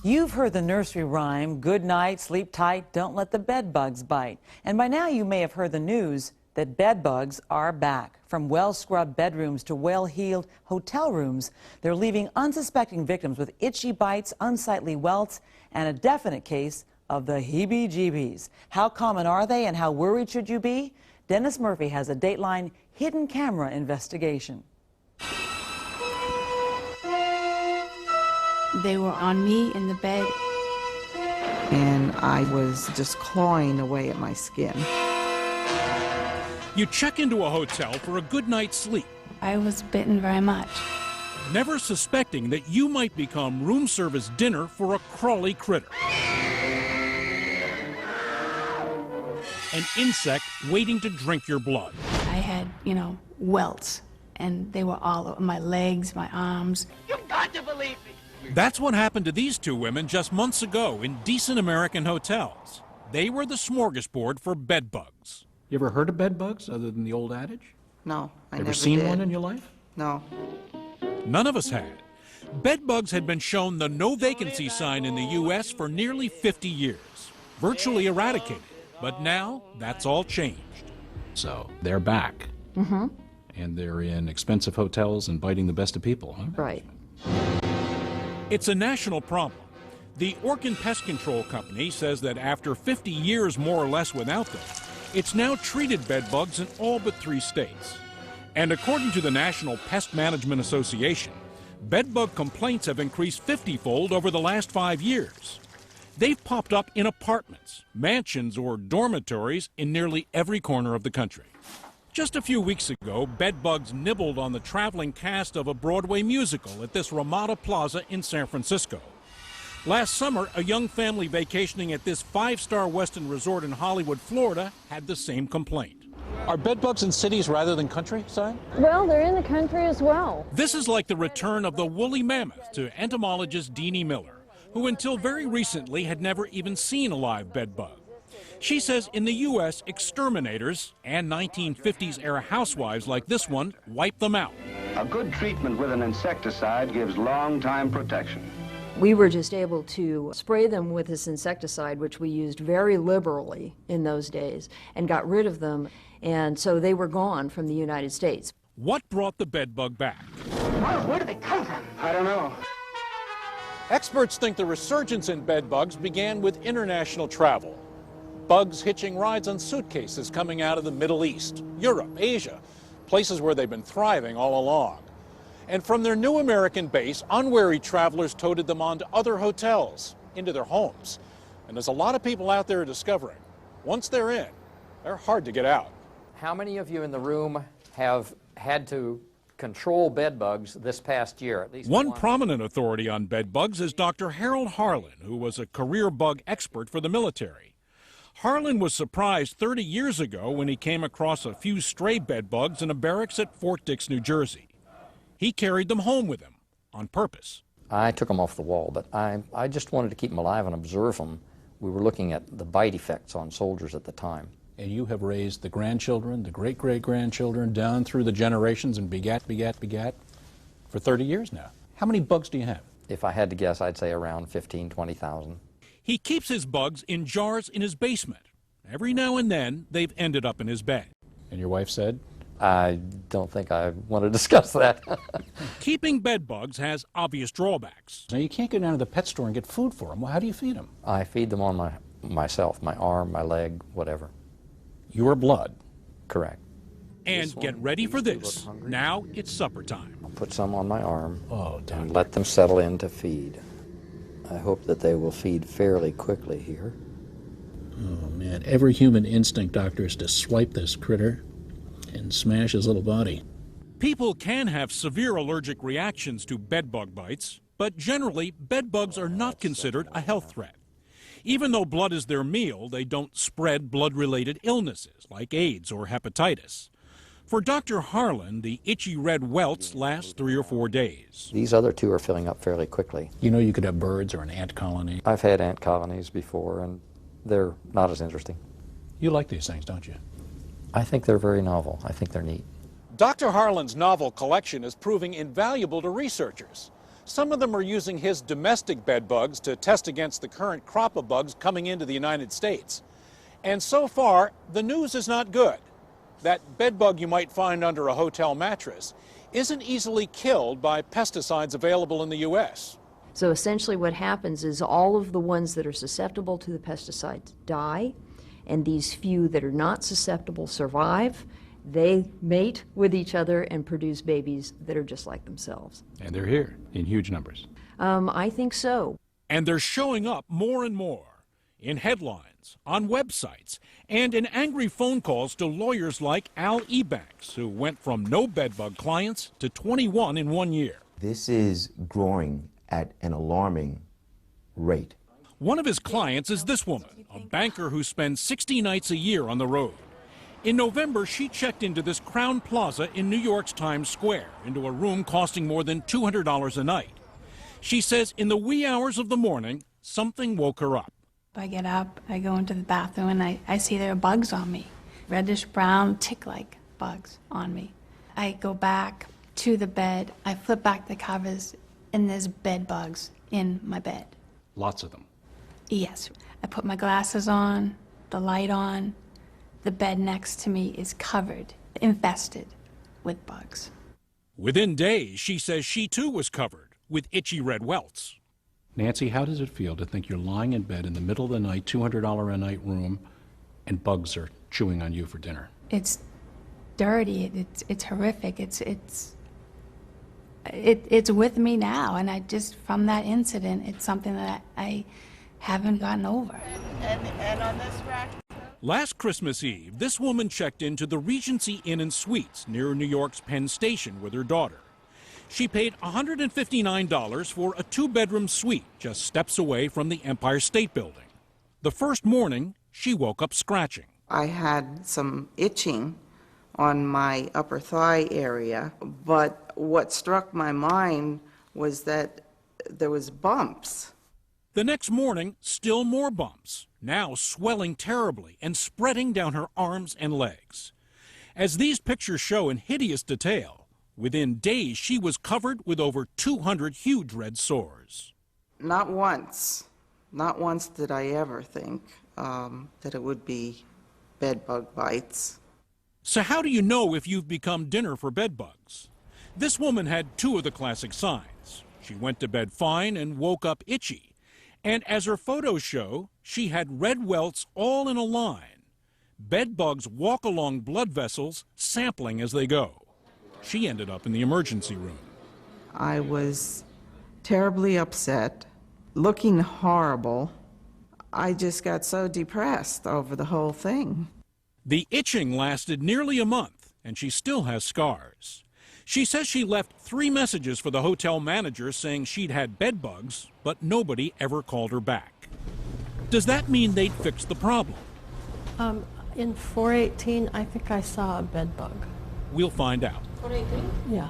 You've heard the nursery rhyme, good night, sleep tight, don't let the bed bugs bite. And by now you may have heard the news that bed bugs are back. From well-scrubbed bedrooms to well-heeled hotel rooms, they're leaving unsuspecting victims with itchy bites, unsightly welts, and a definite case of the heebie-jeebies. How common are they and how worried should you be? Dennis Murphy has a Dateline hidden camera investigation. They were on me in the bed. And I was just clawing away at my skin. You check into a hotel for a good night's sleep, I was bitten very much. never suspecting that you might become room service dinner for a crawly critter. An insect waiting to drink your blood. I had, welts, and they were all over my legs, my arms. You've got to believe me. That's what happened to these two women just months ago in decent American hotels. They were the smorgasbord for bed bugs. You ever heard of bed bugs other than the old adage? No, I never Ever seen did. one in your life? No. None of us had. Bed bugs had been shown the no vacancy sign in the U.S. for nearly 50 years, virtually eradicated. But now that's all changed. So they're back. Mm-hmm. And they're in expensive hotels and biting the best of people, huh? Right. It's a national problem. The Orkin Pest Control Company says that after 50 years more or less without them, it's now treated bed bugs in all but 3 states. And according to the National Pest Management Association, bed bug complaints have increased 50-fold over the last 5 years. They've popped up in apartments, mansions, or dormitories in nearly every corner of the country. Just a few weeks ago, bed bugs nibbled on the traveling cast of a Broadway musical at this Ramada Plaza in San Francisco. Last summer, a young family vacationing at this 5-star Westin resort in Hollywood, Florida, had the same complaint. Are bed bugs in cities rather than countryside? Well, they're in the country as well. This is like the return of the woolly mammoth to entomologist Deanie Miller, who until very recently had never even seen a live bed bug. She says in the U.S., exterminators and 1950s-era housewives like this one wipe them out. A good treatment with an insecticide gives long-time protection. We were just able to spray them with this insecticide, which we used very liberally in those days, and got rid of them, and so they were gone from the United States. What brought the bed bug back? Well, where do they come from? I don't know. Experts think the resurgence in bed bugs began with international travel. Bugs hitching rides on suitcases coming out of the Middle East, Europe, Asia, places where they've been thriving all along. And from their new American base, unwary travelers toted them on to other hotels, into their homes. And there's a lot of people out there discovering, once they're in, they're hard to get out. How many of you in the room have had to control bed bugs this past year? At least one prominent authority on bed bugs is Dr. Harold Harlan, who was a career bug expert for the military. Harlan was surprised 30 years ago when he came across a few stray bed bugs in a barracks at Fort Dix, New Jersey. He carried them home with him on purpose. I took them off the wall, but I just wanted to keep them alive and observe them. We were looking at the bite effects on soldiers at the time. And you have raised the grandchildren, the great-great-grandchildren, down through the generations and begat for 30 years now. How many bugs do you have? If I had to guess, I'd say around 15,000, 20,000. He keeps his bugs in jars in his basement. Every now and then, they've ended up in his bed. And your wife said? I don't think I want to discuss that. Keeping bed bugs has obvious drawbacks. Now, you can't go down to the pet store and get food for them. Well, how do you feed them? I feed them on myself, my arm, my leg, whatever. Your blood? Correct. And get ready for this. Now it's supper time. I'll put some on my arm and let them settle in to feed. I hope that they will feed fairly quickly here. Oh, man. Every human instinct, doctor, is to swipe this critter and smash his little body. People can have severe allergic reactions to bed bug bites, but generally, bed bugs are not considered a health threat. Even though blood is their meal, they don't spread blood-related illnesses like AIDS or hepatitis. For Dr. Harlan, the itchy red welts last 3 or 4 days. These other two are filling up fairly quickly. You know you could have birds or an ant colony. I've had ant colonies before, and they're not as interesting. You like these things, don't you? I think they're very novel. I think they're neat. Dr. Harlan's novel collection is proving invaluable to researchers. Some of them are using his domestic bed bugs to test against the current crop of bugs coming into the United States. And so far, the news is not good. That bed bug you might find under a hotel mattress isn't easily killed by pesticides available in the U.S. So essentially what happens is all of the ones that are susceptible to the pesticides die, and these few that are not susceptible survive. They mate with each other and produce babies that are just like themselves. And they're here in huge numbers. I think so. And they're showing up more and more in headlines, on websites, and in angry phone calls to lawyers like Al Ebanks, who went from no bedbug clients to 21 in 1 year. This is growing at an alarming rate. One of his clients is this woman, a banker who spends 60 nights a year on the road. In November, she checked into this Crown Plaza in New York's Times Square, into a room costing more than $200 a night. She says in the wee hours of the morning, something woke her up. I get up, I go into the bathroom, and I see there are bugs on me. Reddish brown, tick-like bugs on me. I go back to the bed, I flip back the covers, and there's bed bugs in my bed. Lots of them. Yes. I put my glasses on, the light on. The bed next to me is covered, infested with bugs. Within days, she says she too was covered with itchy red welts. Nancy, how does it feel to think you're lying in bed in the middle of the night, $200 a night room, and bugs are chewing on you for dinner? It's dirty. It's horrific. It's with me now, and I just, from that incident, it's something that I haven't gotten over. And on this rack? Last Christmas Eve, this woman checked into the Regency Inn and Suites near New York's Penn Station with her daughter. She paid $159 for a two-bedroom suite just steps away from the Empire State Building. The first morning, she woke up scratching. I had some itching on my upper thigh area, but what struck my mind was that there was bumps. The next morning, still more bumps, now swelling terribly and spreading down her arms and legs. As these pictures show in hideous detail, within days she was covered with over 200 huge red sores. Not once did I ever think that it would be bed bug bites. So how do you know if you've become dinner for bed bugs? This woman had two of the classic signs. She went to bed fine and woke up itchy. And as her photos show, she had red welts all in a line. Bed bugs walk along blood vessels, sampling as they go. She ended up in the emergency room. I was terribly upset, looking horrible. I just got so depressed over the whole thing. The itching lasted nearly a month, and she still has scars. She says she left 3 messages for the hotel manager saying she'd had bed bugs, but nobody ever called her back. Does that mean they'd fixed the problem? In 418, I think I saw a bed bug. We'll find out. 418? Yeah.